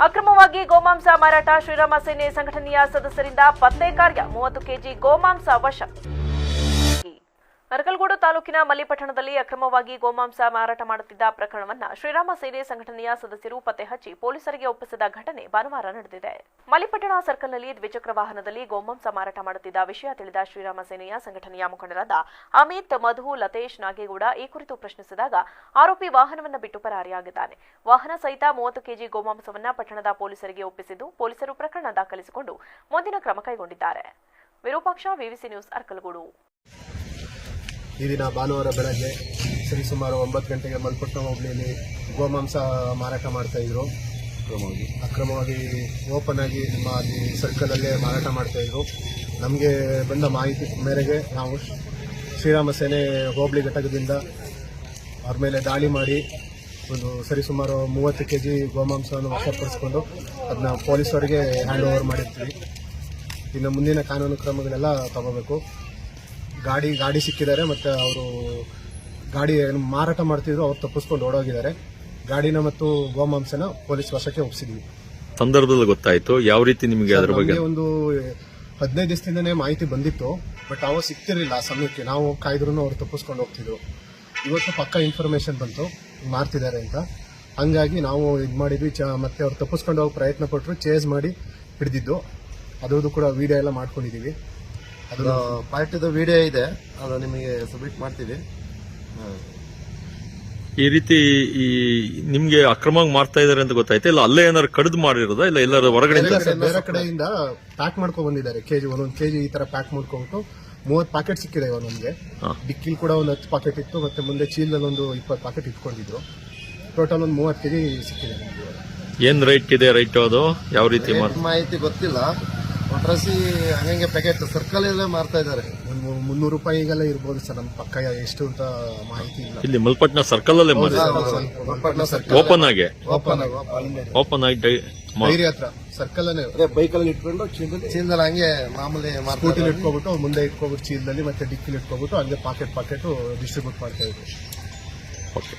ಅಕ್ರಮವಾಗಿ ಗೋಮಾಂಸ ಮಾರಾಟ ಶ್ರೀರಾಮ ಸೇನೆ ಸಂಘಟನೆಯ ಸದಸ್ಯರಿಂದ ಪತ್ತೆ ಕಾರ್ಯ 30 ಕೆಜಿ ಗೋಮಾಂಸ ವಶ. ಅರಕಲಗೂಡು ತಾಲೂಕಿನ ಮಲ್ಲಿಪಟ್ಟಣದಲ್ಲಿ ಅಕ್ರಮವಾಗಿ ಗೋಮಾಂಸ ಮಾರಾಟ ಮಾಡುತ್ತಿದ್ದ ಪ್ರಕರಣವನ್ನು ಶ್ರೀರಾಮ ಸೇನೆ ಸಂಘಟನೆಯ ಸದಸ್ಯರು ಪತ್ತೆ ಹಚ್ಚಿ ಪೊಲೀಸರಿಗೆ ಒಪ್ಪಿಸಿದ ಘಟನೆ ಭಾನುವಾರ ನಡೆದಿದೆ. ಮಲ್ಲಿಪಟ್ಟಣ ಸರ್ಕಲ್ನಲ್ಲಿ ದ್ವಿಚಕ್ರ ವಾಹನದಲ್ಲಿ ಗೋಮಾಂಸ ಮಾರಾಟ ಮಾಡುತ್ತಿದ್ದ ವಿಷಯ ತಿಳಿದ ಶ್ರೀರಾಮ ಸೇನೆಯ ಸಂಘಟನೆಯ ಮುಖಂಡರಾದ ಅಮಿತ್, ಮಧು, ಲತೇಶ್, ನಾಗೇಗೌಡ ಈ ಕುರಿತು ಪ್ರಶ್ನಿಸಿದಾಗ ಆರೋಪಿ ವಾಹನವನ್ನು ಬಿಟ್ಟು ಪರಾರಿಯಾಗಿದ್ದಾನೆ. ವಾಹನ ಸಹಿತ 30 ಕೆಜಿ ಗೋಮಾಂಸವನ್ನು ಪಟ್ಟಣದ ಪೊಲೀಸರಿಗೆ ಒಪ್ಪಿಸಿದ್ದು ಪೊಲೀಸರು ಪ್ರಕರಣ ದಾಖಲಿಸಿಕೊಂಡು ಮುಂದಿನ ಕ್ರಮ ಕೈಗೊಂಡಿದ್ದಾರೆ. Virupaksha, VVC news, Arakalagudu. ಈ ದಿನ ಭಾನುವಾರ ಬೆಳಗ್ಗೆ ಸರಿಸುಮಾರು 9 ಗಂಟೆಗೆ ಮಲ್ಪಟ್ಟಣ ಹೋಬಳಿಯಲ್ಲಿ ಗೋಮಾಂಸ ಮಾರಾಟ ಮಾಡ್ತಾ ಇದ್ರು. ಅಕ್ರಮವಾಗಿ ಓಪನ್ ಆಗಿ ನಮ್ಮ ಅಲ್ಲಿ ಸರ್ಕಲಲ್ಲೇ ಮಾರಾಟ ಮಾಡ್ತಾ ಇದ್ರು. ನಮಗೆ ಬಂದ ಮಾಹಿತಿ ಮೇರೆಗೆ ನಾವು ಶ್ರೀರಾಮ ಸೇನೆ ಹೋಬಳಿ ಘಟಕದಿಂದ ಅವ್ರ ಮೇಲೆ ದಾಳಿ ಮಾಡಿ ಒಂದು ಸರಿಸುಮಾರು 30 ಕೆಜಿ ಗೋಮಾಂಸವನ್ನು ವಶಪಡಿಸಿಕೊಂಡು ಅದನ್ನ ಪೊಲೀಸರಿಗೆ ಹ್ಯಾಂಡ್ ಓವರ್ ಮಾಡಿರ್ತೀವಿ. ಇನ್ನು ಮುಂದಿನ ಕಾನೂನು ಕ್ರಮಗಳೆಲ್ಲ ತಗೋಬೇಕು. ಗಾಡಿ ಸಿಕ್ಕಿದ್ದಾರೆ, ಮತ್ತು ಅವರು ಗಾಡಿ ಮಾರಾಟ ಮಾಡ್ತಿದ್ರು, ಅವ್ರು ತಪ್ಪಿಸ್ಕೊಂಡು ಓಡೋಗಿದ್ದಾರೆ. ಗಾಡಿನ ಮತ್ತು ಗೋಮಾಂಸನ ಪೊಲೀಸ್ ವಶಕ್ಕೆ ಒಪ್ಪಿಸಿದ್ವಿ. ಸಂದರ್ಭದಲ್ಲಿ ಗೊತ್ತಾಯ್ತು ಯಾವ ರೀತಿ ನಿಮಗೆ ಅದರ ಬಗ್ಗೆ? ಒಂದು 15 ದಿವಸದಿಂದನೇ ಮಾಹಿತಿ ಬಂದಿತ್ತು, ಬಟ್ ಅವು ಸಿಗ್ತಿರ್ಲಿಲ್ಲ ಆ ಸಮಯಕ್ಕೆ. ನಾವು ಕಾಯ್ದ್ರು ಅವ್ರು ತಪ್ಪಿಸ್ಕೊಂಡು ಹೋಗ್ತಿದ್ರು. ಇವತ್ತು ಪಕ್ಕ ಇನ್ಫಾರ್ಮೇಶನ್ ಬಂತು ಮಾಡ್ತಿದ್ದಾರೆ ಅಂತ, ಹಂಗಾಗಿ ನಾವು ಇದು ಮಾಡಿದ್ವಿ. ಮತ್ತೆ ಅವ್ರು ತಪ್ಪಿಸ್ಕೊಂಡು ಹೋಗಿ ಪ್ರಯತ್ನ ಪಟ್ಟರು, ಚೇಸ್ ಮಾಡಿ ಹಿಡಿದಿದ್ದು. ಅದ್ರದ್ದು ಕೂಡ ವಿಡಿಯೋ ಎಲ್ಲ ಮಾಡ್ಕೊಂಡಿದೀವಿ. ಅದು ಪಾರ್ಟಿದ ವಿಡಿಯೋ ಇದೆ, ಅದು ನಿಮಗೆ ಸಬ್ಮಿಟ್ ಮಾಡ್ತೀವಿ. ಈ ರೀತಿ ನಿಮ್ಗೆ ಅಕ್ರಮವಾಗಿ ಮಾಡ್ತಾ ಇದಾರೆ ಅಂತ ಗೊತ್ತಾಯ್ತು. ಇಲ್ಲ ಅಲ್ಲೇ ಏನಾದ್ರು ಕಡಿದು ಮಾಡಿರೋದಾ, ಇಲ್ಲ ಎಲ್ಲರೂ ಹೊರಗಡೆ ಬೇರೆ ಕಡೆಯಿಂದ ಪ್ಯಾಕ್ ಮಾಡ್ಕೊಂಡ್ ಬಂದಿದ್ದಾರೆ. ಒಂದೊಂದು ಕೆಜಿ ಈ ತರ ಪ್ಯಾಕ್ ಮಾಡ್ಕೊಂಡ್ಬಿಟ್ಟು 30 ಪ್ಯಾಕೆಟ್ ಸಿಕ್ಕಿದೆ ನಮಗೆ. ಡಿಕ್ಕಿಲ್ ಕೂಡ ಒಂದು 10 ಪ್ಯಾಕೆಟ್ ಇತ್ತು, ಮತ್ತೆ ಮುಂದೆ ಚೀಲದಲ್ಲಿ ಒಂದು 20 ಪ್ಯಾಕೆಟ್ ಇಟ್ಕೊಂಡಿದ್ರು. ಟೋಟಲ್ ಒಂದು 30 ಕೆಜಿ ಸಿಕ್ಕಿದೆ. ಏನ್ ರೇಟ್ ಇದೆ? ರೈಟ್ ಅದು ಯಾವ ರೀತಿ ಮಾಹಿತಿ ಗೊತ್ತಿಲ್ಲ. ಒಟ್ರಾಸಿ ಹಂಗೆ ಪ್ಯಾಕೆಟ್ ಸರ್ಕಲ್ ಎಲ್ಲ ಮಾರ್ತಾ ಇದ್ದಾರೆ. ಒಂದು 300 ರೂಪಾಯಿಗೆಲ್ಲ ಇರ್ಬೋದು ಸರ್, ನಮ್ಮ ಪಕ್ಕ ಎಷ್ಟು ಅಂತ ಮಾಹಿತಿ ಇಲ್ಲ. ಇಲ್ಲಿ ಮಲ್ಪಟ್ನ ಸರ್ಕಲ್ ಅಲ್ಲೇ ಓಪನ್ ಆಗಿ ಡೈರಿ ಹತ್ರ ಸರ್ಕಲ್ ಬೈಕಲ್ಲಿ ಇಟ್ಕೊಂಡು ಚೀಲದಲ್ಲಿ ಹಂಗೆ ಮಾಮೂಲಿ ಸ್ಕೂಟಿಲಿ ಇಟ್ಕೊಬಿಟ್ಟು ಮುಂದೆ ಇಟ್ಕೊಬಿಟ್ಟು ಚೀಲದಲ್ಲಿ ಮತ್ತೆ ಡಿಕ್ಕಿಲಿ ಇಟ್ಕೊಬಿಟ್ಟು ಹಂಗೆ ಪಾಕೆಟ್ ಡಿಸ್ಟ್ರಿಬ್ಯೂಟ್ ಮಾಡ್ತಾ ಇದ್ರು. ಓಕೆ.